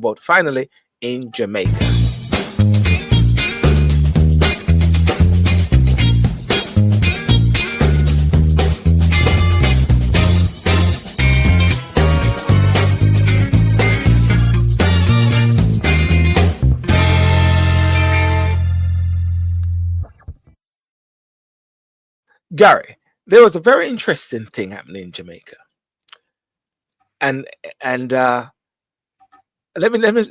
about finally in Jamaica. Gary, there was a very interesting thing happening in Jamaica, and and let me let me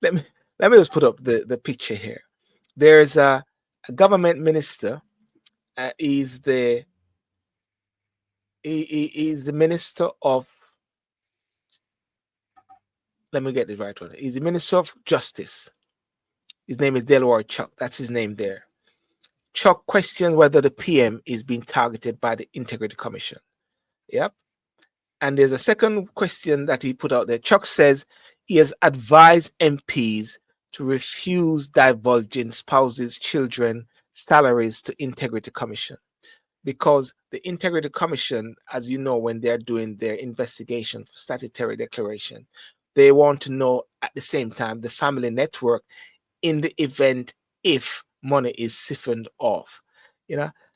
let me let me just put up the picture here. There's a government minister. He's the he's the minister of, let me get the right one. He's the minister of justice. His name is Delroy Chuck. That's his name there. Chuck questioned whether the PM is being targeted by the Integrity Commission. Yep. And there's a second question that he put out there. Chuck says he has advised MPs to refuse divulging spouses, children, salaries to Integrity Commission, because the Integrity Commission, as you know, when they're doing their investigation for statutory declaration, they want to know at the same time the family network in the event if money is siphoned off.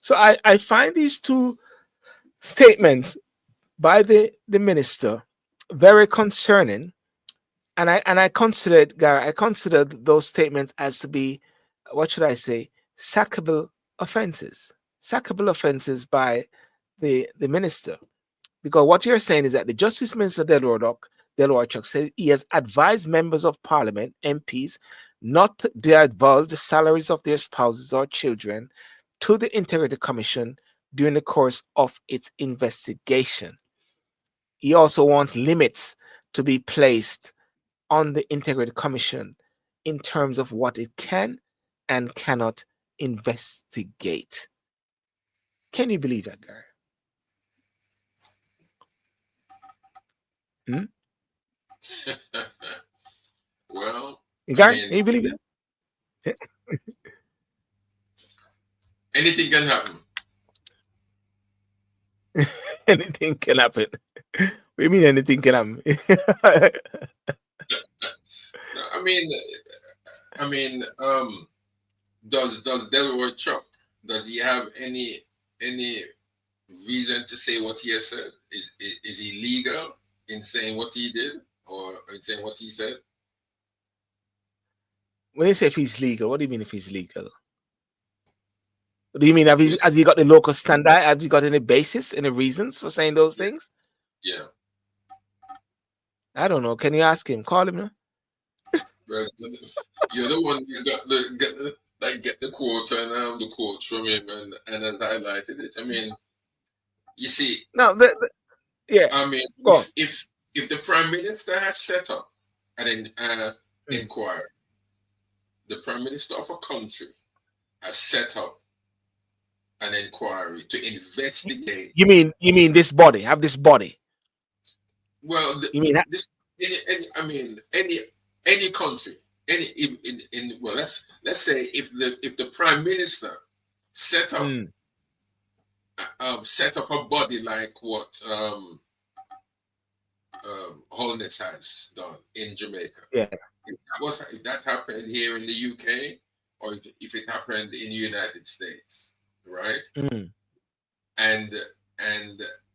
So I find these two statements by the minister very concerning, and I considered, Gary, I considered those statements as to be, what should I say, sackable offenses by the minister. Because what you're saying is that the Justice Minister Delroy Chuck says he has advised members of Parliament, MPs, not to divulge the salaries of their spouses or children to the Integrity Commission during the course of its investigation. He also wants limits to be placed on the Integrity Commission in terms of what it can and cannot investigate. Can you believe that, Gary? Well, Gary, can you believe that? Anything can happen. Anything can happen. What do you mean anything can happen? Does Delroy Chuck, does he have any reason to say what he has said? Is he legal in saying what he did or in saying what he said? When you say if he's legal, what do you mean if he's legal? What do you mean? Has he got the local standard? Have you got any basis, any reasons for saying those things? Yeah. I don't know. Can you ask him? Call him. Well, you're the one you got get the quote and the quote from him and has highlighted it. I mean, you see. No, yeah. I mean, if the Prime Minister has set up an inquiry, the Prime Minister of a country has set up an inquiry to investigate. You mean this body? Have this body? Well, you mean any country, well, let's say if the Prime Minister set up a body like what Holness has done in Jamaica. Yeah. If that happened here in the UK, or if it happened in the United States, right? And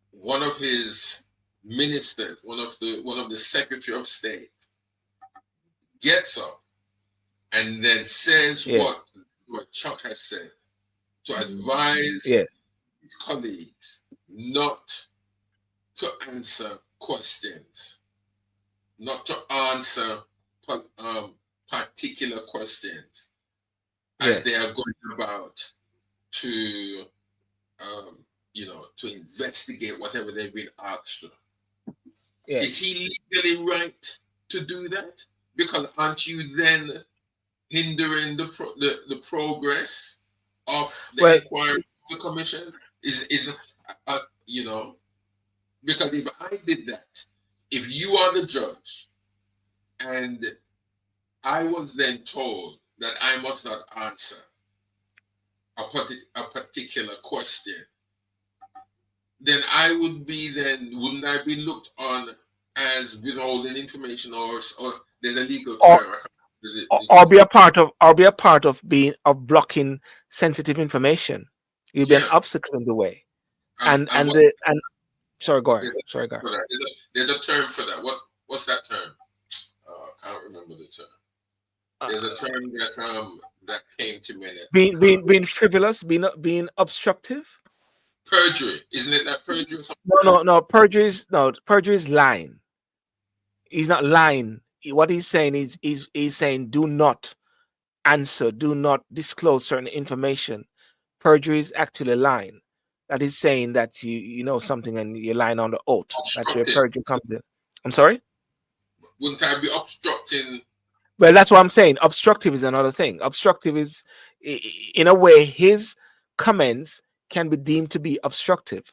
one of his ministers, one of the Secretary of State, gets up and then says what Chuck has said, to advise his colleagues not to answer questions, not to answer particular questions as they are going about to to investigate whatever they've been asked to. Is he legally right to do that? Because aren't you then hindering the progress of the inquiry of the commission? Because if I did that, if you are the judge and I was then told that I must not answer a particular question, then wouldn't I be looked on as withholding information or there's a legal or term. or be a part of blocking sensitive information. You'll be an Yeah, obstacle in the way. and what And sorry, go ahead. there's a Sorry, go term ahead. for that. There's a term for that. What's that term? I can't remember the term. There's a term that came to me. Being frivolous, being obstructive. Perjury, isn't it? That perjury or something No, like no, no. Perjury is lying. He's not lying. What he's saying is he's saying do not answer, do not disclose certain information. Perjury is actually lying. That is saying that you know something and you're lying on the oath. That's where obstructing. perjury comes in. I'm sorry. Wouldn't I be obstructing? Well, that's what I'm saying. Obstructive is another thing. Obstructive is, in a way, his comments can be deemed to be obstructive.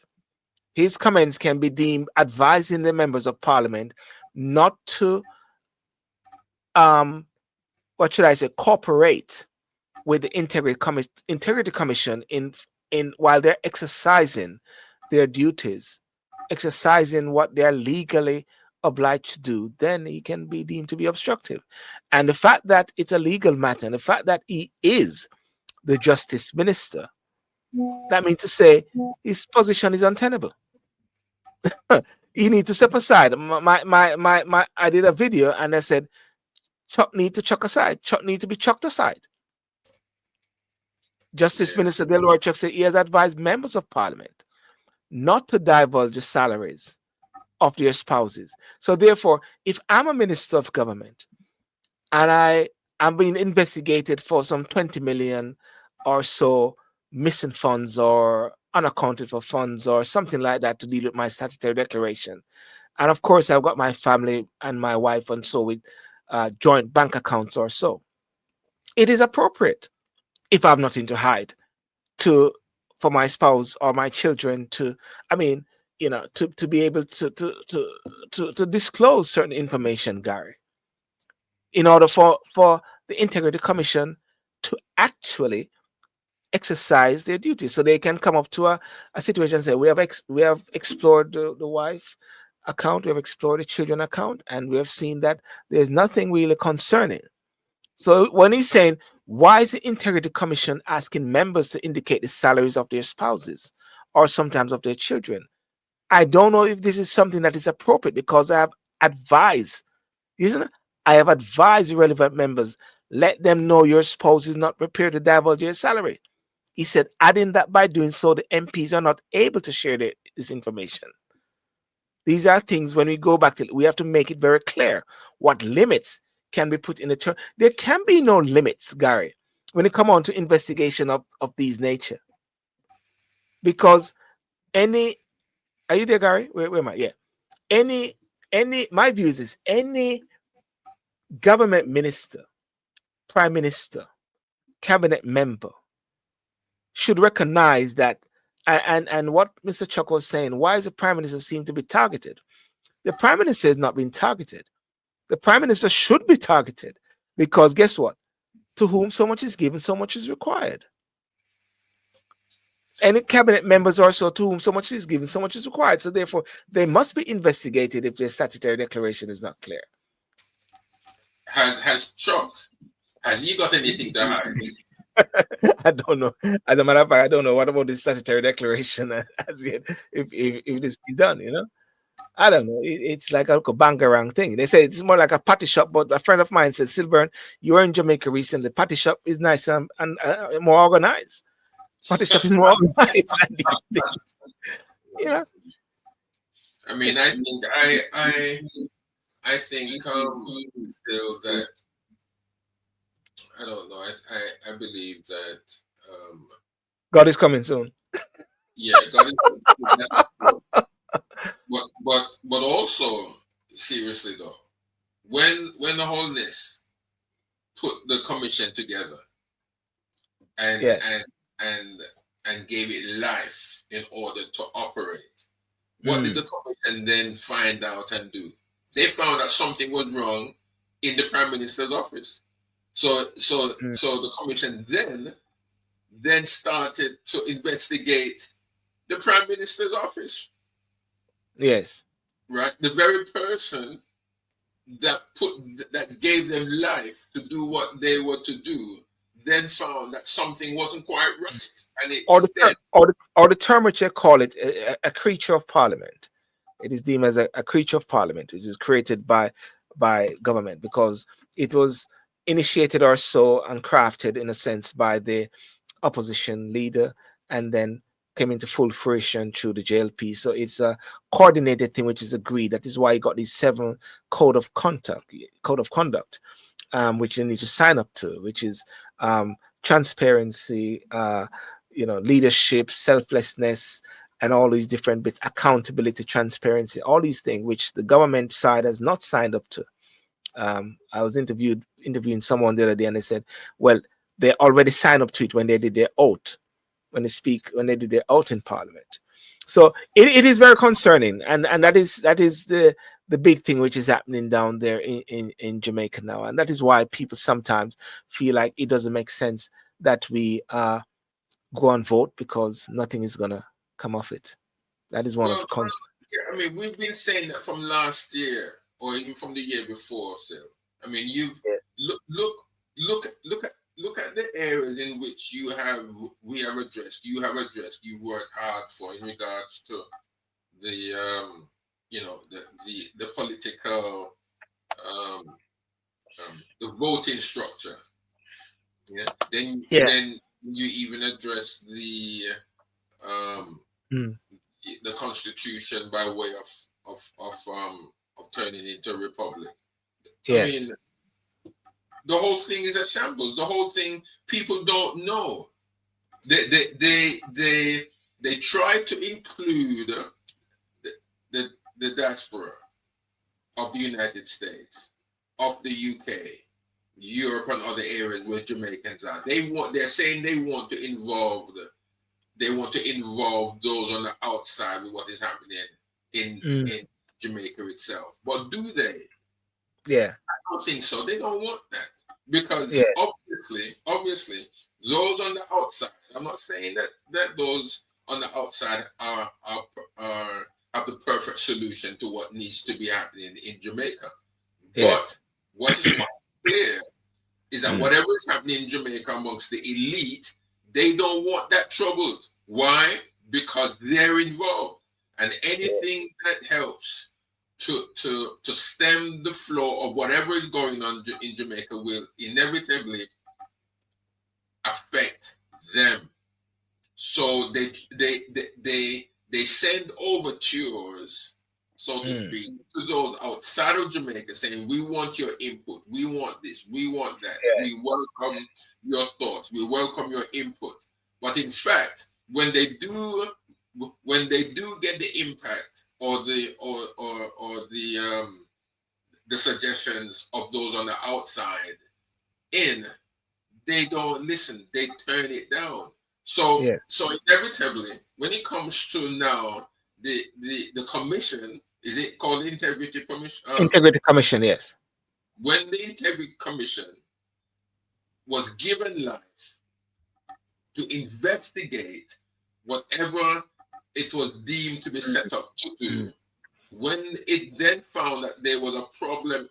His comments can be deemed advising the members of parliament not to, what should I say, cooperate with the integrity commission in while they're exercising their duties, exercising what they're legally obliged to do. Then he can be deemed to be obstructive. And the fact that it's a legal matter, and the fact that he is the justice minister, that means to say his position is untenable. He needs to step aside. I did a video and I said Chuck need to chuck aside. Chuck need to be chucked aside. Justice Yeah, Minister Delroy Chuck said he has advised members of parliament not to divulge the salaries of their spouses. So therefore, if I'm a minister of government and I'm being investigated for some 20 million or so missing funds or unaccounted for funds or something like that to deal with my statutory declaration, and of course I've got my family and my wife and so with joint bank accounts or so, it is appropriate, if I have nothing to hide, to for my spouse or my children to, I mean, to be able to disclose certain information, Gary, in order for the integrity commission to actually exercise their duties, so they can come up to a situation and say we have explored the wife account, we have explored the children account, and we have seen that there's nothing really concerning. So when he's saying, why is the Integrity Commission asking members to indicate the salaries of their spouses or sometimes of their children? I don't know if this is something that is appropriate, because I have advised, isn't it? I have advised the relevant members, let them know your spouse is not prepared to divulge their salary. He said, adding that by doing so, the MPs are not able to share this information. These are things, when we go back to, we have to make it very clear what limits can be put in the term. There can be no limits, Gary, when it comes on to investigation of these nature. Because any, are you there, Gary? Where am I? Yeah. Any, my views is any government minister, prime minister, cabinet member should recognize that, and what Mr. Chuck was saying, why is the prime minister seem to be targeted? The prime minister is not being targeted. The prime minister should be targeted, because guess what? To whom so much is given, so much is required. Any cabinet members also, to whom so much is given, so much is required. So therefore, they must be investigated if their statutory declaration is not clear. has Chuck, has he got anything to hide? I don't know. As a matter of fact, I don't know what about this statutory declaration as yet, if this be done, I don't know. It's like a bangarang thing. They say it's more like a patty shop, but a friend of mine said, Silburn, you were in Jamaica recently. Patty shop is nice and more organized. Patty shop is more organized than these things. Yeah. I mean, I think still that I don't know. I believe that God is coming soon. yeah, God is, but also seriously though, when the wholeness put the commission together and Yes. and gave it life in order to operate, what did the commission then find out and do? They found that something was wrong in the prime minister's office. So the commission then started to investigate the prime minister's office. Yes. Right, the very person that gave them life to do what they were to do, then found that something wasn't quite right, and instead, or the term which they call it, a creature of parliament. It is deemed as a creature of parliament, which is created by government, because it was initiated or so and crafted in a sense by the opposition leader, and then came into full fruition through the JLP. So it's a coordinated thing which is agreed. That is why you got these 7 code of conduct, which you need to sign up to, which is transparency, leadership, selflessness, and all these different bits, accountability, transparency, all these things which the government side has not signed up to. I was interviewing someone the other day, and they said, well, they already signed up to it when they did their oath, when they did their oath in Parliament. So it is very concerning, and that is the big thing which is happening down there in Jamaica now, and that is why people sometimes feel like it doesn't make sense that we go and vote, because nothing is gonna come of it. That is one of well, the concerns. yeah, I mean, we've been saying that from last year or even from the year before. So, I mean, you've Yeah. look at the areas in which you have you've worked hard for in regards to the the political the voting structure. Yeah. Yeah. Then you even address um Mm. the constitution by way of turning into a republic. I Yes. mean, the whole thing is a shambles. The whole thing, people don't know. They try to include the, the the diaspora of the United States, of the UK, Europe, and other areas where Jamaicans are. They're saying they want to involve those on the outside with what is happening in Jamaica itself. But do they? Yeah. I don't think so. They don't want that, Yeah. because obviously, those on the outside. I'm not saying that those on the outside are have the perfect solution to what needs to be happening in Jamaica. But Yes. what is quite clear is that Mm. whatever is happening in Jamaica amongst the elite, they don't want that troubled. Why? Because they're involved, and anything that helps to stem the flow of whatever is going on in Jamaica will inevitably affect them. So they send overtures, so to Mm. speak, to those outside of Jamaica, saying, "We want your input. We want this. We want that. Yes. We welcome your thoughts. We welcome your input." But in fact, when they do get the impact or the suggestions of those on the outside in, they don't listen. They turn it down. So Yes. so inevitably, when it comes to now the commission, is it called the Integrity Commission? Integrity Commission. Yes. When the Integrity Commission was given life to investigate whatever it was deemed to be set up to do, when it then found that there was a problem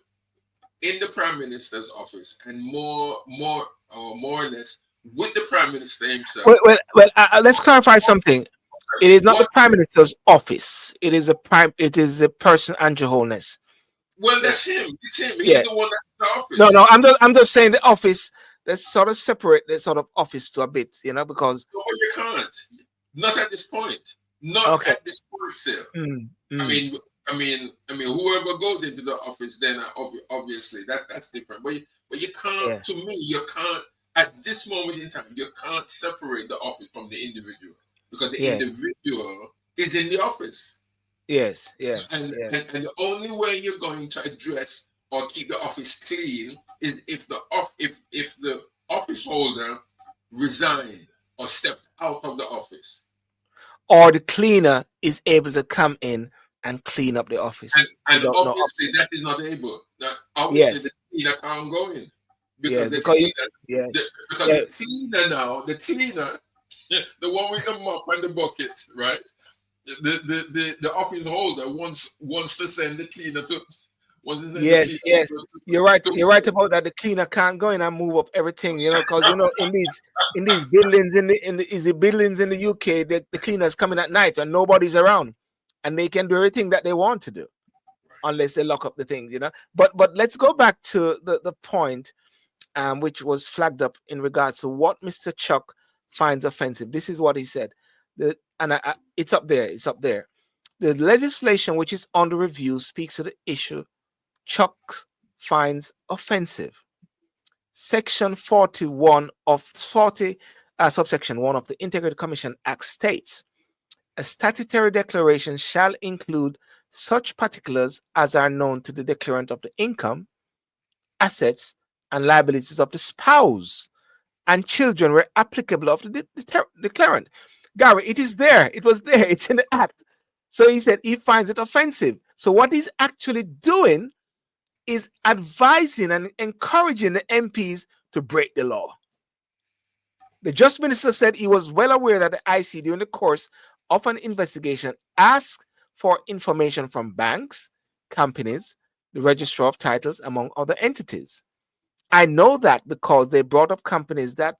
in the Prime Minister's office, and more or less with the Prime Minister himself. Let's clarify something. It is not the What? Prime Minister's office. It is It is the person, Andrew Holness. Well, Yeah. that's him. It's him. He's Yeah. the one that's in the No, office. no. I'm just saying the office. Let's sort of separate the sort of office to a bit, because. No, you can't. Not at this point. Not Okay. at this point, sir. Mm. I Mm. mean, whoever goes into the office, then obviously that's different. But you can't. Yeah. To me, you can't. At this moment in time, you can't separate the office from the individual, because the Yes. individual is in the office. Yes. Yes. And, Yes. and the only way you're going to address or keep the office clean is if the office holder resigned or stepped out of the office. Or the cleaner is able to come in and clean up the And office and without no obviously obstacle. that is not able. Now, obviously the Yes. cleaner can't go in, because Yes. Because the, yes. because Yeah. the cleaner now, the one with the mop and the bucket, right? The office holder wants to send the cleaner to Wasn't that the Yes, cleaner yes. You're right. You're right about that. The cleaner can't go in and move up everything, because in these buildings is the buildings in the UK, the cleaners coming at night and nobody's around, and they can do everything that they want to do unless they lock up the things. But let's go back to the point, which was flagged up in regards to what Mr. Chuck finds offensive. This is what he said. It's up there. It's up there. The legislation which is under review speaks to the issue Chuck finds offensive. Section 41 of 40, subsection 1 of the Integrity Commission Act states a statutory declaration shall include such particulars as are known to the declarant of the income, assets, and liabilities of the spouse and children where applicable of the declarant. Gary, it is there. It was there. It's in the act. So he said he finds it offensive. So what he's actually doing is advising and encouraging the MPs to break the law. The Just Minister said he was well aware that the IC, during the course of an investigation, asked for information from banks, companies, the Registrar of Titles, among other entities. I know that because they brought up companies that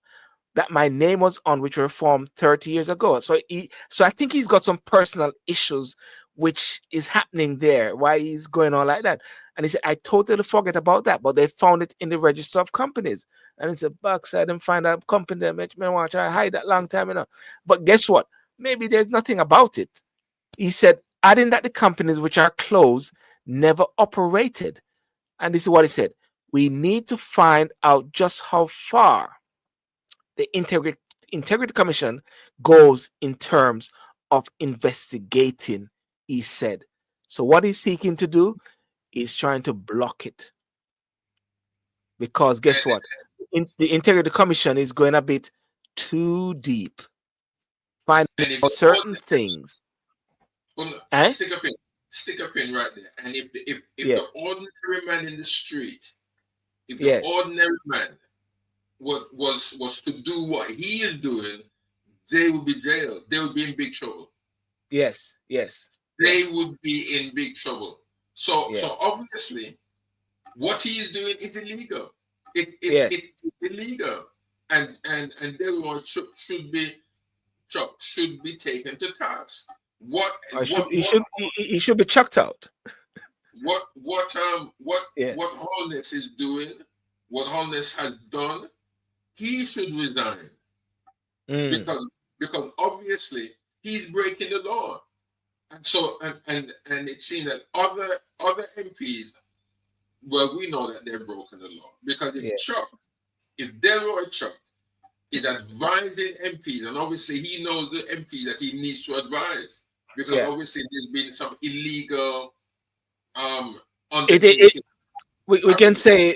my name was on, which were formed 30 years ago. So I think he's got some personal issues which is happening there, why he's going on like that. And he said, I totally forget about that, but they found it in the register of companies. And it's a backside and find out company that may want to hide that long time. But guess what? Maybe there's nothing about it. He said, adding that the companies which are closed never operated. And this is what he said. We need to find out just how far the Integrity Commission goes in terms of investigating, he said. So what he's seeking to do is trying to block it. Because guess what? The Integrity Commission is going a bit too deep. Finding certain things. Stick a pin right there. And if the ordinary man in the street, if the ordinary man was to do what he is doing, they would be jailed. They would be in big trouble. Yes. They would be in big trouble. So obviously, what he is doing is illegal. It's illegal, and Delroy should be taken to task. He should be chucked out. What Holness is doing, what Holness has done, he should resign because obviously he's breaking the law, and so and it seems that other MPs, well, we know that they've broken the law because if Delroy Chuck is advising MPs, and obviously he knows the MPs that he needs to advise because obviously there's been some illegal we can say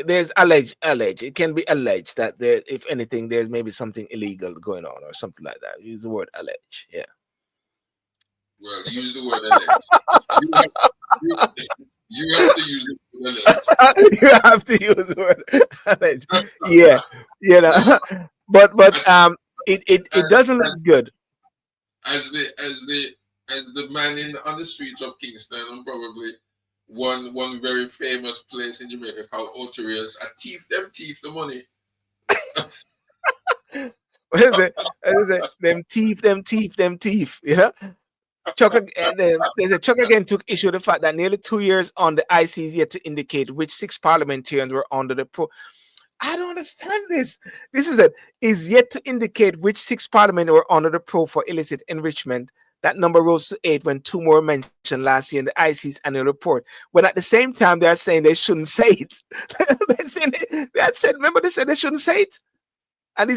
there's alleged. It can be alleged that there, if anything, there's maybe something illegal going on or something like that. Use the word allege. Yeah. Well, use the word allege. You have to use the word allege. You have to use the word allege. Yeah. But it doesn't look good. As the man on the streets of Kingston, and probably one very famous place in Jamaica called Oterias, a thief the money. What is it? Them thief. Chuck again took issue with the fact that nearly 2 years on, the IC is yet to indicate which 6 parliamentarians were under the pro. I don't understand this. This is yet to indicate which 6 parliamentarians were under the pro for illicit enrichment. That number rose to 8 when 2 more mentioned last year in the IC's annual report. When at the same time they are saying they shouldn't say it. Remember they said they shouldn't say it? And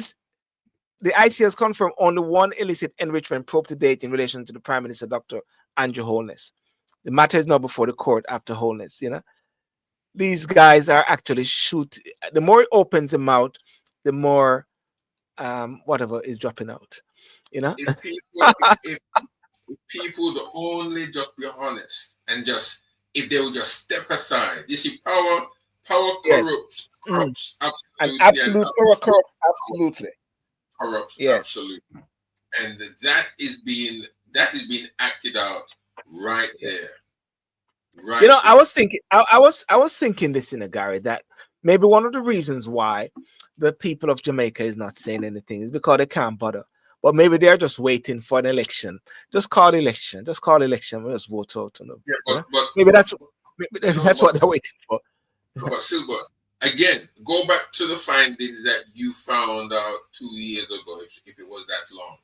the IC has confirmed only 1 illicit enrichment probe to date in relation to the Prime Minister, Dr. Andrew Holness. The matter is now before the court after Holness. These guys are actually the more it opens them out, the more whatever is dropping out. If people would only just be honest and if they would just step aside. You see, power corrupts. Absolutely. And absolute power corrupts. Absolutely. Corrupts. Yes. Absolutely. And that is being acted out right there. Right. I was thinking, I was thinking this in a Gary, that maybe one of the reasons why the people of Jamaica is not saying anything is because they can't bother. But maybe they're just waiting for an election. Just call election. Just call election. We'll just vote out. Yeah, You know, but maybe maybe no, that's what they're waiting for. no, but Silver, again, go back to the findings that you found out 2 years ago, if it was that long.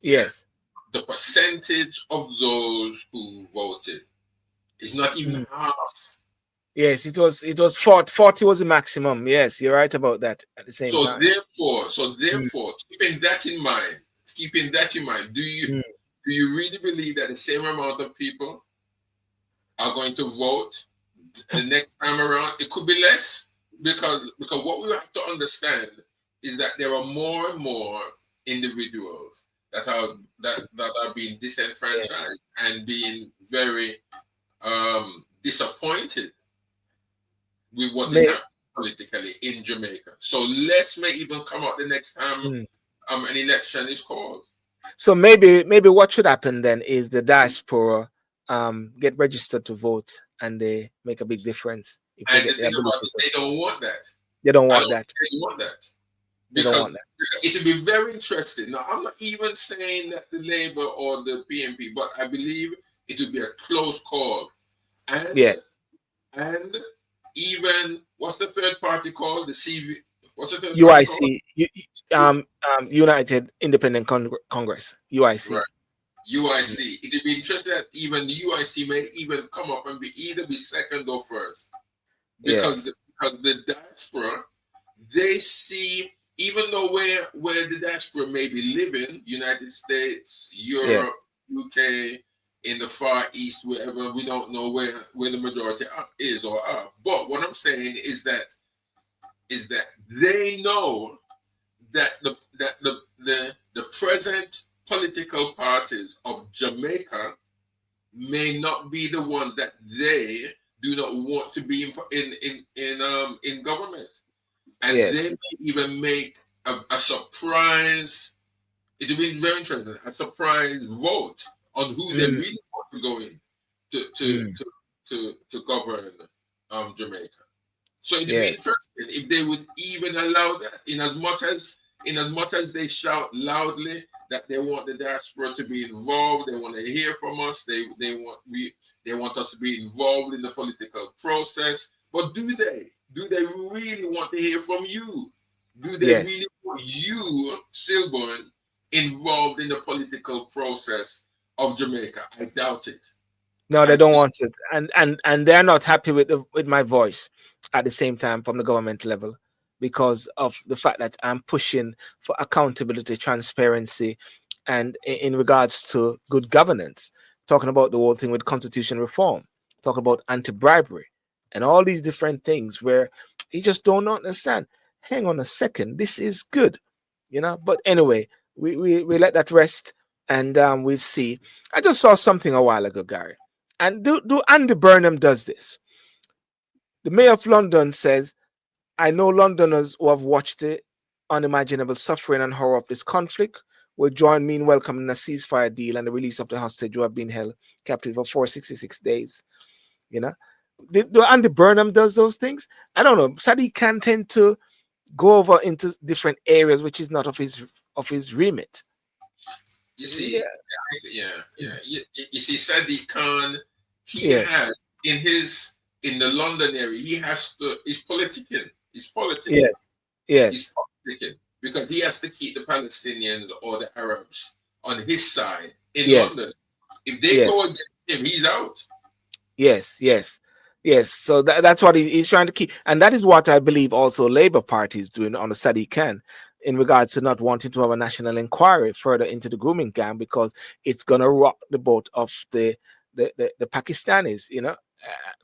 Yeah. Yes. The percentage of those who voted is not even half. Yes, it was 40, 40 was the maximum. Yes, you're right about that at the same So time. therefore, keeping that in mind, Mm. do you really believe that the same amount of people are going to vote the next time around? It could be less, because what we have to understand is that there are more and more individuals that are being Yeah. disenfranchised and being very disappointed with what is May, happening politically in Jamaica. So let's may even come out the next time mm. an election is called. So maybe what should happen then is the diaspora get registered to vote, and they make a big difference if they And the get the thing about ability it, to. they don't want that. They don't I want don't that. think they want that. They don't Because want that. it will be very interesting. Now, I'm not even saying that the Labour or the PNP, but I believe it will be a close call. And Yes. and even what's the third party called? The CV. What's the third party called? UIC, United Independent Congress, UIC. Right. UIC. It would be interesting that even the UIC may even come up and be second or first, because Yes. because the diaspora, they see, even though where the diaspora may be living, United States, Yes. Europe, UK, in the Far East, wherever, we don't know where the majority is or are. But what I'm saying is that they know that the present political parties of Jamaica may not be the ones that they do not want to be in government, and they Yes. may even make a surprise. It will be very interesting. A surprise vote on who they Mm, really want to go in to to mm, to to govern Jamaica. So it'd be yes. interesting if they would even allow that, in as much as they shout loudly that they want the diaspora to be involved, they want to hear from us, they want us to be involved in the political process. But do they? Do they really want to hear from you? Do they Yes. really want you, Silburn, involved in the political process of Jamaica? I doubt it. No, they I don't want it, and they're not happy with my voice at the same time from the government level, because of the fact that I'm pushing for accountability, transparency, and in regards to good governance, talking about the whole thing with constitution reform, talking about anti-bribery, and all these different things where you just don't understand. Hang on a second, this is good, But anyway, we let that rest, and we'll see. I just saw something a while ago, Gary. And do Andy Burnham does this. The mayor of London says, I know Londoners who have watched the unimaginable suffering and horror of this conflict will join me in welcoming a ceasefire deal and the release of the hostage who have been held captive for 466 days. You know, do Andy Burnham does those things? I don't know. Sadiq can tend to go over into different areas which is not of his remit. You Yeah. see, yeah. You see, Sadiq Khan, he Yes. had in the London area, he has to. He's politicking. He's politicking. Yes. He's Yes. politicking because he has to keep the Palestinians or the Arabs on his side in Yes. London. If they go Yes. against him, he's out. Yes, yes, yes. So that's what he's trying to keep, and that is what I believe also Labour Party is doing on the Sadiq Khan in regards to not wanting to have a national inquiry further into the grooming gang, because it's gonna rock the boat of the Pakistanis,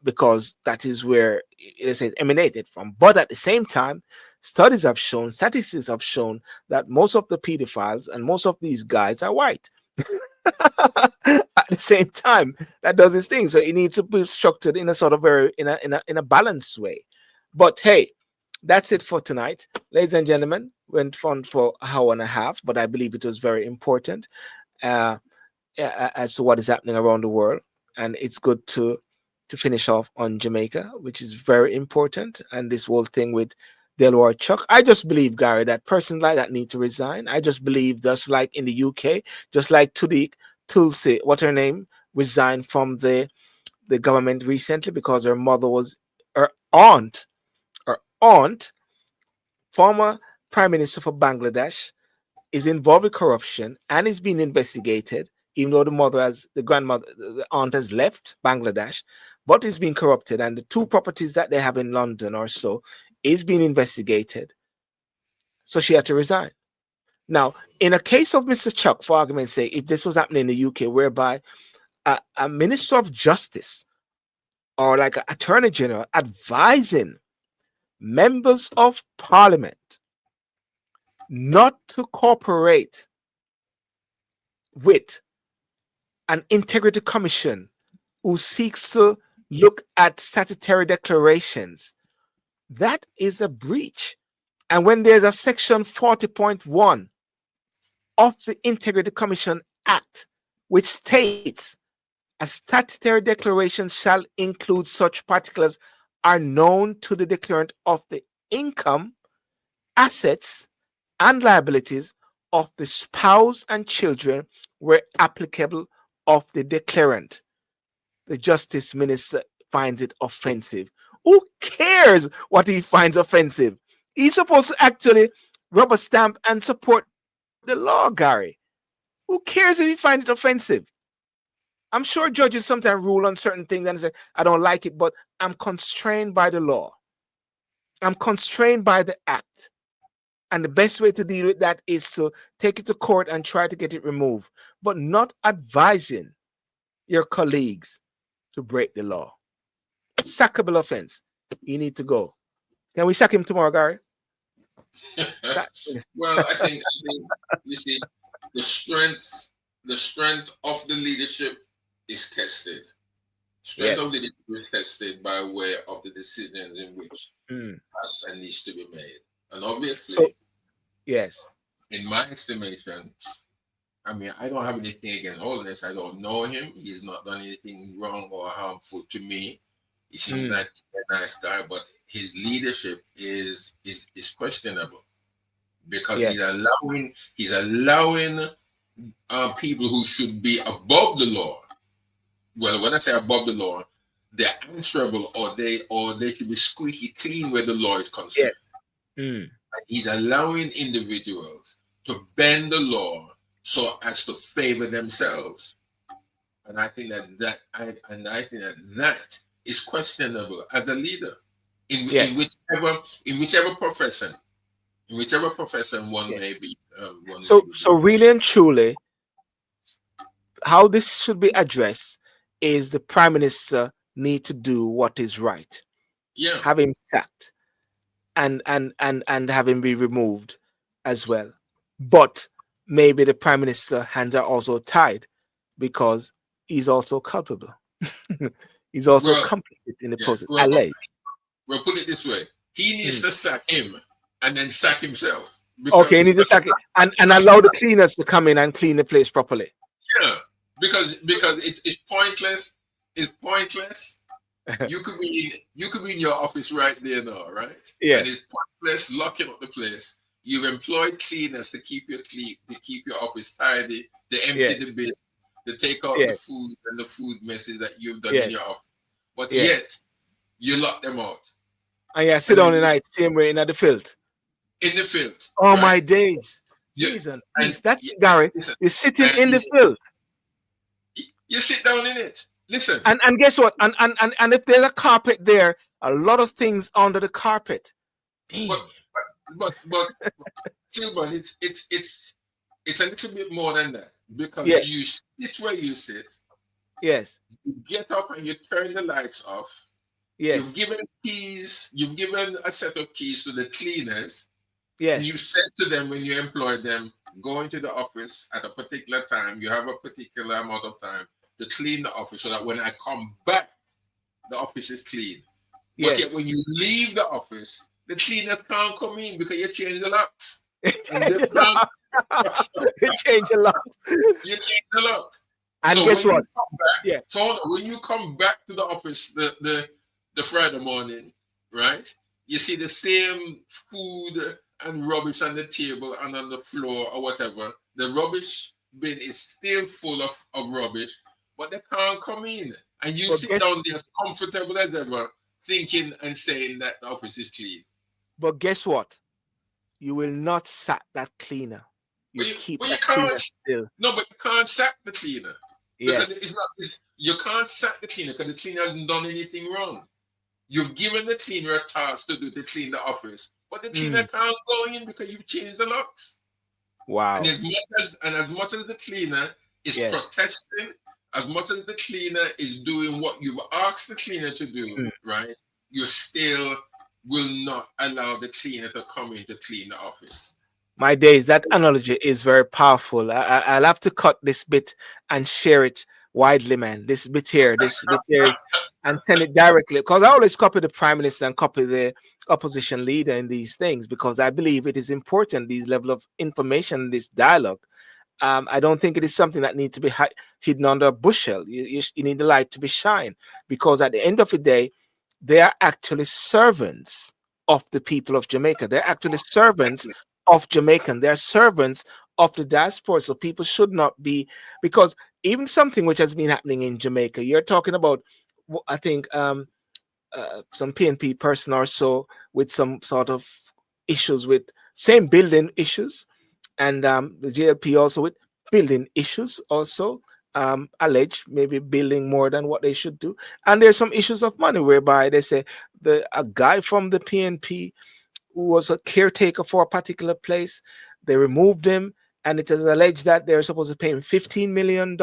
because that is where it is emanated from. But at the same time, statistics have shown that most of the pedophiles and most of these guys are white. At the same time, that does its thing. So it needs to be structured in a sort of very in a balanced way. But hey, that's it for tonight, ladies and gentlemen. Went fun for an hour and a half, but I believe it was very important uh, as to what is happening around the world, and it's good to to finish off on Jamaica, which is very important. And this whole thing with Delaware Chuck, I just believe, Gary, that persons like that need to resign. I just believe, just like in the UK, just like Tulsi, what's her name, resigned from the government recently because her mother was her aunt, former prime minister for Bangladesh, is involved with corruption and is being investigated, even though the aunt has left Bangladesh, but is being corrupted. And the two properties that they have in London or so is being investigated. So she had to resign. Now, in a case of Mr. Chuck, for argument's sake, if this was happening in the UK, whereby a minister of justice or like an attorney general advising members of parliament not to cooperate with an integrity commission who seeks to look at statutory declarations, that is a breach. And when there's a section 40.1 of the Integrity Commission Act, which states a statutory declaration shall include such particulars are known to the declarant of the income, assets, and liabilities of the spouse and children where applicable of the declarant. The justice minister finds it offensive. Who cares what he finds offensive? He's supposed to actually rubber stamp and support the law, Gary. Who cares if he finds it offensive? I'm sure judges sometimes rule on certain things and say, I don't like it, but I'm constrained by the law. I'm constrained by the act. And the best way to deal with that is to take it to court and try to get it removed, but not advising your colleagues to break the law. Sackable offense. You need to go. Can we sack him tomorrow, Gary? Well, I think you see the strength of the leadership is tested. Strength of leadership is tested by way of the decisions in which needs to be made. And obviously, yes, in my estimation, I mean, I don't have anything against Holiness. I don't know him. He's not done anything wrong or harmful to me. He seems like a nice guy, but his leadership is questionable because he's allowing people who should be above the law. Well, when I say above the law, they're answerable, or they should be squeaky clean where the law is concerned. Yes. He's allowing individuals to bend the law so as to favor themselves, and I think that is questionable as a leader in whichever profession one may be. So really and truly, how this should be addressed is the prime minister need to do what is right. Yeah, have him sacked and have him be removed as well. But maybe the prime minister hands are also tied because he's also culpable. He's also complicit in the process. Alleged. Well, put it this way: he needs to sack him and then sack himself. Okay, he needs to sack it and allow the cleaners to come in and clean the place properly. Yeah, because it's pointless. It's pointless. You could be in your office right there now, right? Yeah. And it's pointless locking up the place. You've employed cleaners to keep your office tidy. They empty the bin. They take out the food and the food messes that you've done in your office. But yet you lock them out. And sit down the night, same way in the filth. In the filth. Oh, my days. Jeez, and that's Gary. You're sitting in the filth. You sit down in it. Listen. And guess what? And if there's a carpet there, a lot of things under the carpet. Damn. But Silburn, it's a little bit more than that. Because you sit where you sit. Yes. You get up and you turn the lights off. Yes. You've given keys. You've given a set of keys to the cleaners. Yes. And you said to them when you employ them, go into the office at a particular time. You have a particular amount of time to clean the office so that when I come back, the office is clean. But yet when you leave the office, the cleaners can't come in because you change the locks. And they can't. You change the lock. You change the lock. And So guess when you what? come back, Yeah. so hold on, when you come back to the office the Friday morning, right? You see the same food and rubbish on the table and on the floor or whatever. The rubbish bin is still full of rubbish, but they can't come in. And you But sit guess down there as comfortable as ever, thinking and saying that the office is clean. but guess what? You will not sack that cleaner. You But you, keep but you that cleaner can't. still. No, but you can't sack the cleaner because Yes. it's not. You can't sack the cleaner because the cleaner hasn't done anything wrong. You've given the cleaner a task to do to clean the office, but the cleaner Mm. can't go in because you've changed the locks. And Wow. as much as the cleaner is Yes. protesting, as much as the cleaner is doing what you've asked the cleaner to do, Mm. right? You still will not allow the cleaner to come in to clean the office. My days, that analogy is very powerful. I'll have to cut this bit and share it widely, man. This bit here, and send it directly because I always copy the prime minister and copy the opposition leader in these things because I believe it is important. These level of information, this dialogue. I don't think it is something that needs to be hidden under a bushel. You need the light to be shined because at the end of the day, they are actually servants of the people of Jamaica. They're actually servants of Jamaican. They're servants of the diaspora. So people should not be, because even something which has been happening in Jamaica, you're talking about, I think, some PNP person or so with some sort of issues with same building issues, and the JLP also with building issues also, alleged maybe building more than what they should do, and there's some issues of money whereby they say a guy from the PNP who was a caretaker for a particular place, they removed him, and it is alleged that they're supposed to pay him $15 million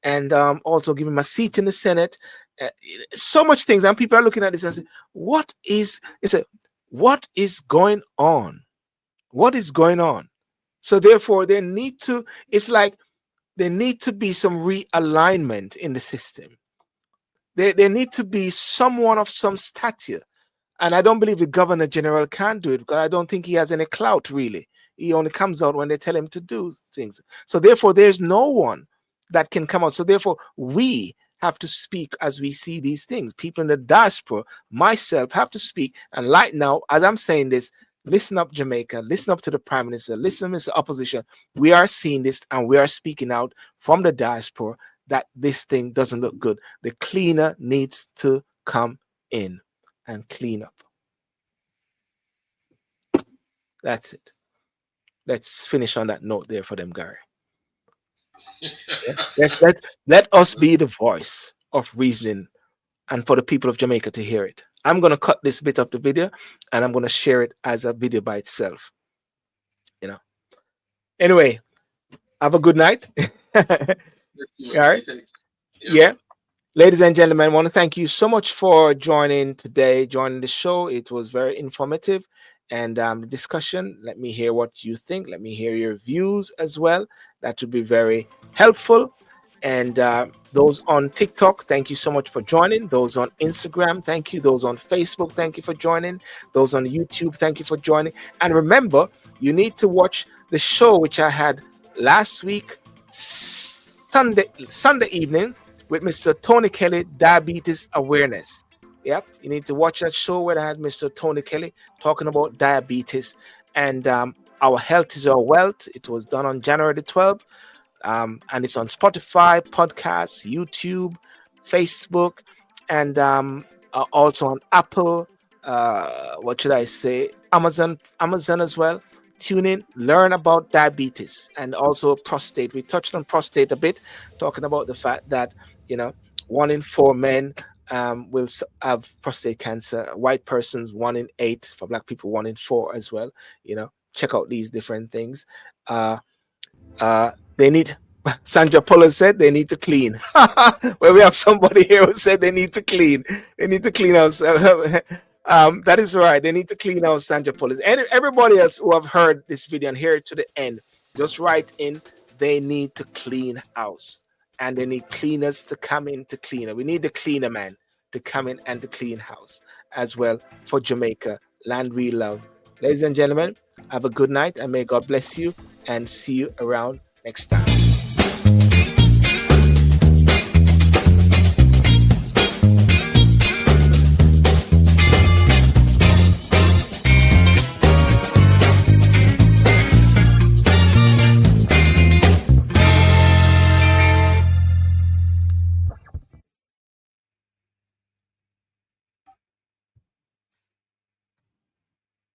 and also give him a seat in the Senate. Uh, so much things, and people are looking at this and say, "What is?" It's a, "What is going on? What is going on?" So therefore, they need to. It's like there need to be some realignment in the system. There need to be someone of some stature, and I don't believe the governor general can do it because I don't think he has any clout really. He only comes out when they tell him to do things. So therefore, there's no one that can come out. So therefore, we have to speak as we see these things. People in the diaspora, myself, have to speak. And right now, as I'm saying this, listen up, Jamaica. Listen up to the Prime Minister. Listen, Mr. Opposition. We are seeing this and we are speaking out from the diaspora that this thing doesn't look good. The cleaner needs to come in and clean up. That's it. Let's finish on that note there for them, Gary. Yeah? Let us be the voice of reasoning and for the people of Jamaica to hear it. I'm going to cut this bit of the video and I'm going to share it as a video by itself. You know. Anyway, have a good night. All right. Yeah. Ladies and gentlemen, I want to thank you so much for joining today, joining the show. It was very informative. And the discussion, let me hear what you think. Let me hear your views as well. That would be very helpful. And those on TikTok, thank you so much for joining. Those on Instagram, thank you. Those on Facebook, thank you for joining. Those on YouTube, thank you for joining. And remember, you need to watch the show which I had last week, Sunday evening, with Mr. Tony Kelly, Diabetes Awareness. Yep, you need to watch that show where I had Mr. Tony Kelly talking about diabetes and our health is our wealth. It was done on January the 12th, and it's on Spotify, podcasts, YouTube, Facebook, and also on Apple. What should I say? Amazon as well. Tune in, learn about diabetes and also prostate. We touched on prostate a bit, talking about the fact that 1 in 4 men will have prostate cancer. White persons 1 in 8. For Black people 1 in 4 as well. Check out these different things. They need. Sandra Puller said they need to clean. Well, we have somebody here who said they need to clean. They need to clean us. That is right. They need to clean out Sandra Puller. And everybody else who have heard this video and hear it to the end, just write in. They need to clean house, and they need cleaners to come in to clean it. We need the cleaner man to come in and to clean house as well for Jamaica, land we love. Ladies and gentlemen, have a good night and may God bless you, and see you around next time.